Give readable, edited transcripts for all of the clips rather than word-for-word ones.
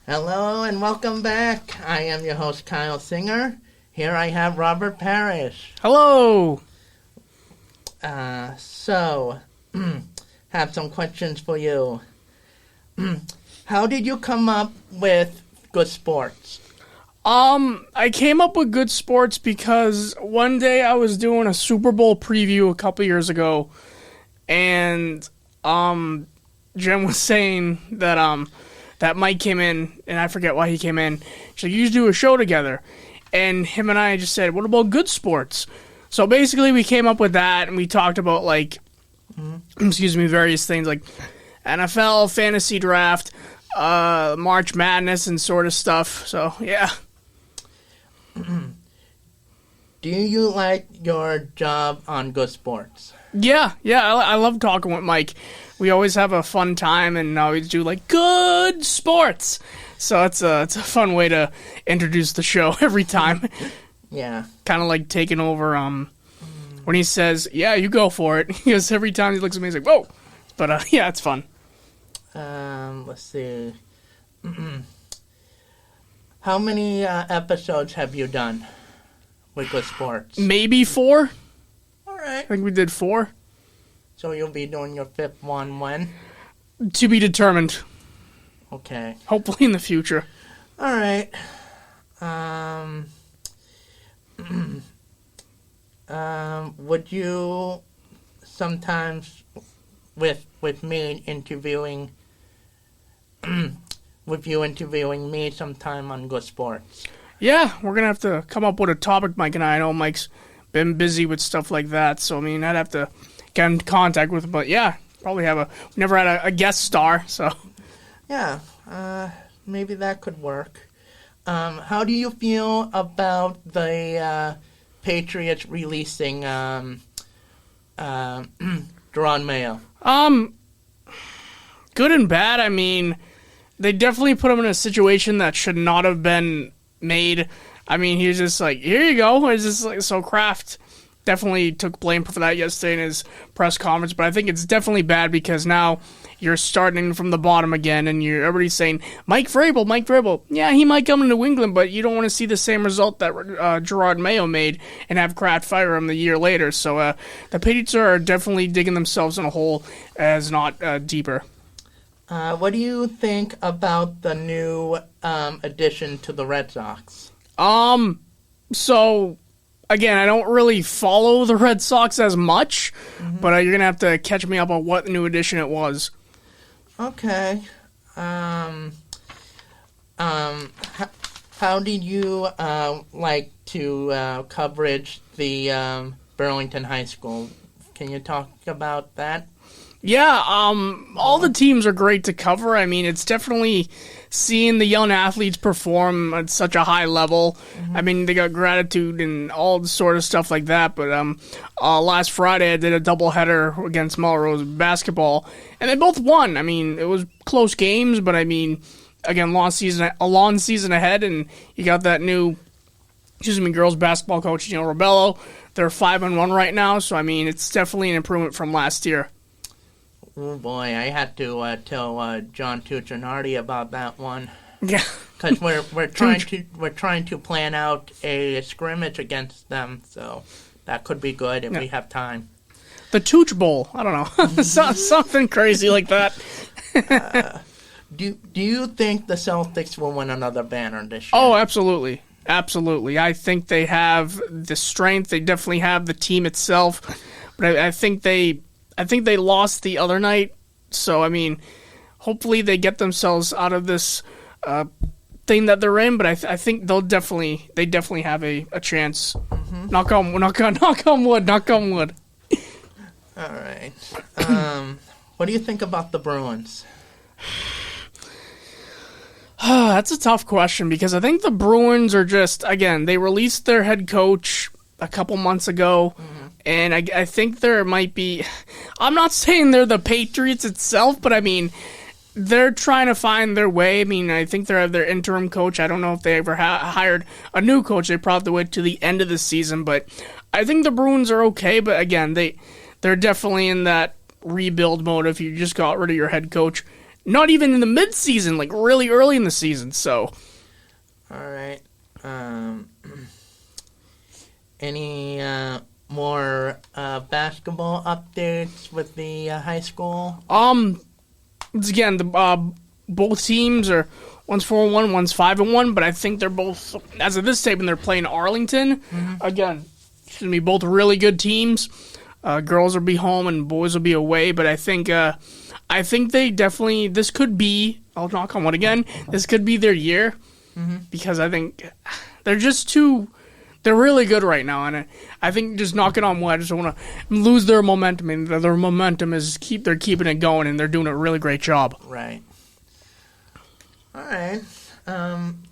Hello and welcome back. I am your host, Kyle Singer. Here I have Robert Parris. Hello. Have some questions for you. How did you come up with Good Sports? I came up with Good Sports because one day I was doing a Super Bowl preview a couple years ago, and Jen was saying that that Mike came in, and I forget why he came in. She's like, you should do a show together. And him and I just said, what about Good Sports? So basically we came up with that, and we talked about, various things like NFL, fantasy draft, March Madness, and sort of stuff. So, yeah. Do you like your job on Good Sports? Yeah, I love talking with Mike. We always have a fun time and always do, good sports. So it's a fun way to introduce the show every time. Yeah. Kind of like taking over, when he says, yeah, you go for it. Because every time he looks at me, he's like, whoa. But, yeah, it's fun. Let's see. How many episodes have you done with Good Sports? Maybe 4. All right. I think we did 4. So you'll be doing your 5th one when? To be determined. Okay. Hopefully in the future. All right. Would you sometimes, with me interviewing, with you interviewing me sometime on Good Sports? Yeah, we're going to have to come up with a topic, Mike and I. I know Mike's been busy with stuff like that, so, I'd have to get in contact with him. But, yeah, probably we never had a guest star, so. Yeah, maybe that could work. How do you feel about the Patriots releasing Jerron Mayo? Good and bad. They definitely put him in a situation that should not have been made. He was just like, here you go. It's just so Kraft definitely took blame for that yesterday in his press conference, but I think it's definitely bad because now you're starting from the bottom again, and everybody's saying, Mike Vrabel. Yeah, he might come to New England, but you don't want to see the same result that Gerard Mayo made and have Kraft fire him the year later. So the Patriots are definitely digging themselves in a hole as not deeper. What do you think about the new addition to the Red Sox? So, again, I don't really follow the Red Sox as much, but you're going to have to catch me up on what new addition it was. Okay. How did you like to coverage the Burlington High School? Can you talk about that? Yeah, all the teams are great to cover. It's definitely seeing the young athletes perform at such a high level. They got gratitude and all the sort of stuff like that. But last Friday I did a doubleheader against Melrose basketball, and they both won. It was close games, but again, a long season ahead, and you got that new, girls basketball coach, Robello. They're 5-1 right now, so it's definitely an improvement from last year. Oh boy, I had to tell John Tuccinardi about that one. Yeah, because we're trying to plan out a scrimmage against them, so that could be good if we have time. The Tooch Bowl, I don't know, something crazy like that. Do you think the Celtics will win another banner this year? Oh, absolutely. I think they have the strength. They definitely have the team itself, but I think they lost the other night, so, hopefully they get themselves out of this thing that they're in, but I think they definitely have a chance. Mm-hmm. Knock on wood. All right. What do you think about the Bruins? That's a tough question, because I think the Bruins are just, again, they released their head coach a couple months ago, and I think there might be, I'm not saying they're the Patriots itself, but they're trying to find their way. I think they have their interim coach. I don't know if they ever hired a new coach. They probably wait to the end of the season, but I think the Bruins are okay, but again, they're definitely in that rebuild mode. If you just got rid of your head coach, not even in the mid-season, like really early in the season. So, all right. Any more basketball updates with the high school? once again, the both teams are one's 4-1, one's 5-1, but I think they're both, as of this taping, they're playing Arlington. Again, it's gonna be both really good teams. Girls will be home and boys will be away, but I think they definitely, this could be, I'll knock on wood again, this could be their year, because I think they're just they're really good right now, and I think just knocking on wood, I just don't want to lose their momentum, and their momentum is they're keeping it going, and they're doing a really great job. Right. All right.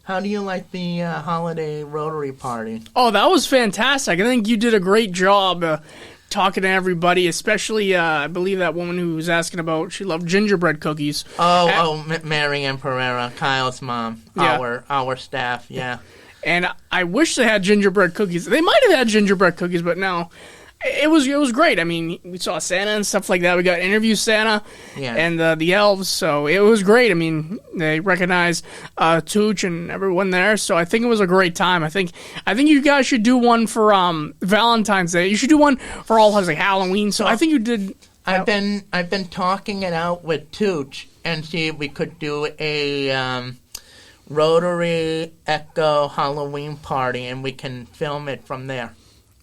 How do you like the holiday Rotary party? Oh, that was fantastic. I think you did a great job talking to everybody, especially, I believe that woman who was asking about, she loved gingerbread cookies. Marianne Pereira, Kyle's mom, Yeah. our staff, yeah. And I wish they had gingerbread cookies. They might have had gingerbread cookies, but no. It was great. I mean, we saw Santa and stuff like that. We got to interview Santa and the elves, so it was great. I mean, they recognized Tooch and everyone there, so I think it was a great time. I think you guys should do one for Valentine's Day. You should do one for all like Halloween. So I think you did. I've been talking it out with Tooch and see if we could do a Rotary Echo Halloween party, and we can film it from there.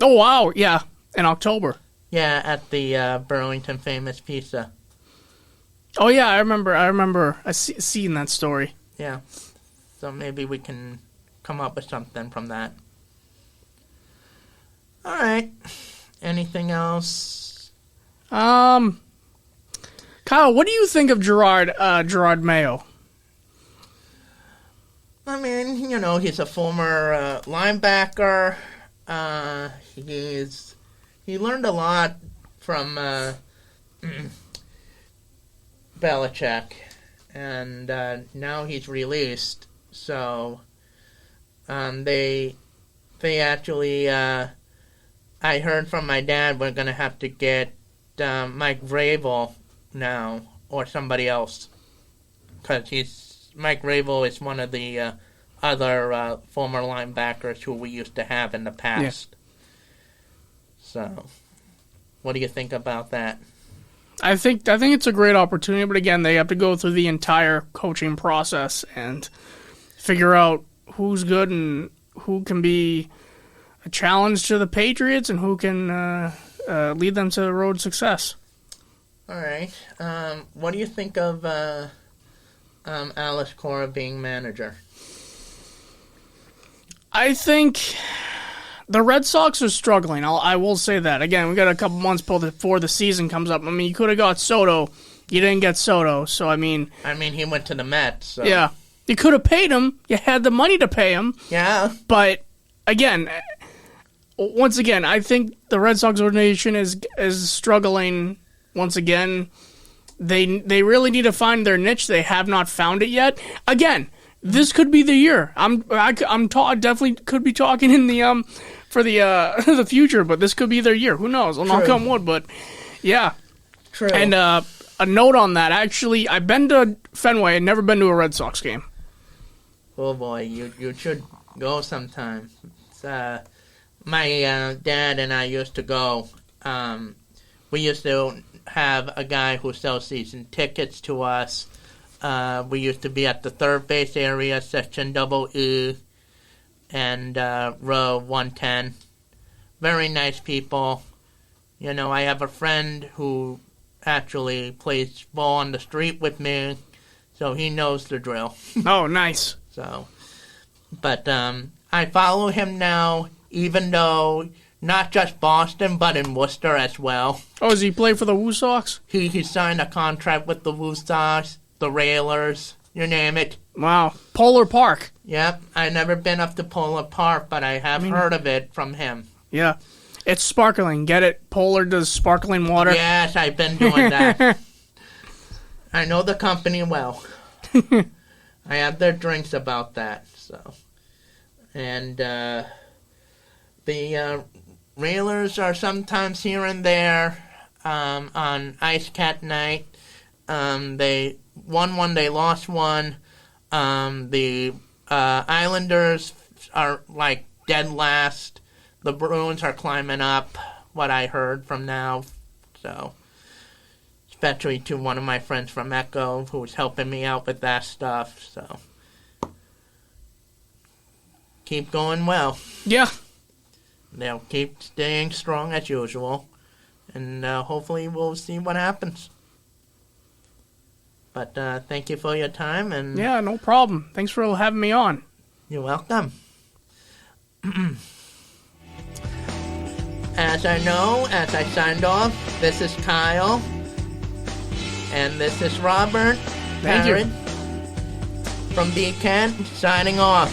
Oh wow, yeah. In October. Yeah, at the Burlington Famous Pizza. Oh yeah, I remember seeing that story. Yeah, so maybe we can come up with something from that. All right. Anything else? Kyle, what do you think of Gerard Mayo? I mean, he's a former linebacker. He learned a lot from Belichick, and now he's released. So they actually, I heard from my dad, we're going to have to get Mike Vrabel now, or somebody else, because Mike Vrabel is one of the other former linebackers who we used to have in the past. Yeah. So, what do you think about that? I think it's a great opportunity, but again, they have to go through the entire coaching process and figure out who's good and who can be a challenge to the Patriots and who can lead them to the road to success. All right. What do you think of Alice Cora being manager? I think the Red Sox are struggling. I will say that. Again, we got a couple months before the season comes up. I mean, you could have got Soto. You didn't get Soto, so I mean, he went to the Mets. So. Yeah. You could have paid him. You had the money to pay him. Yeah. But, once again, I think the Red Sox organization is struggling once again. They really need to find their niche. They have not found it yet. Again, this could be the year. Definitely could be talking in the for the future, but this could be their year. Who knows? I'll knock on wood, but yeah. True. And a note on that. Actually, I've been to Fenway and never been to a Red Sox game. Oh boy, you should go sometime. My dad and I used to go. We used to have a guy who sells season tickets to us. We used to be at the third base area, section EE, and row 110. Very nice people. I have a friend who actually plays ball on the street with me, so he knows the drill. Oh, nice. So, but I follow him now, even though not just Boston, but in Worcester as well. Oh, does he play for the Woo Sox? He signed a contract with the Woo Sox, the Railers, you name it. Wow. Polar Park. Yep. I've never been up to Polar Park, but I have heard of it from him. Yeah. It's sparkling. Get it? Polar does sparkling water. Yes, I've been doing that. I know the company well. I have their drinks about that. So, and the Railers are sometimes here and there on Ice Cat night. They won one, they lost one. The Islanders are like dead last. The Bruins are climbing up, what I heard from now. So, especially to one of my friends from Echo who was helping me out with that stuff. So, keep going well. Yeah. They'll keep staying strong as usual. And hopefully we'll see what happens. But thank you for your time. And Yeah, no problem. Thanks for having me on. You're welcome. As I signed off, this is Kyle. And this is Robert. Thank you. From B. Kent, signing off.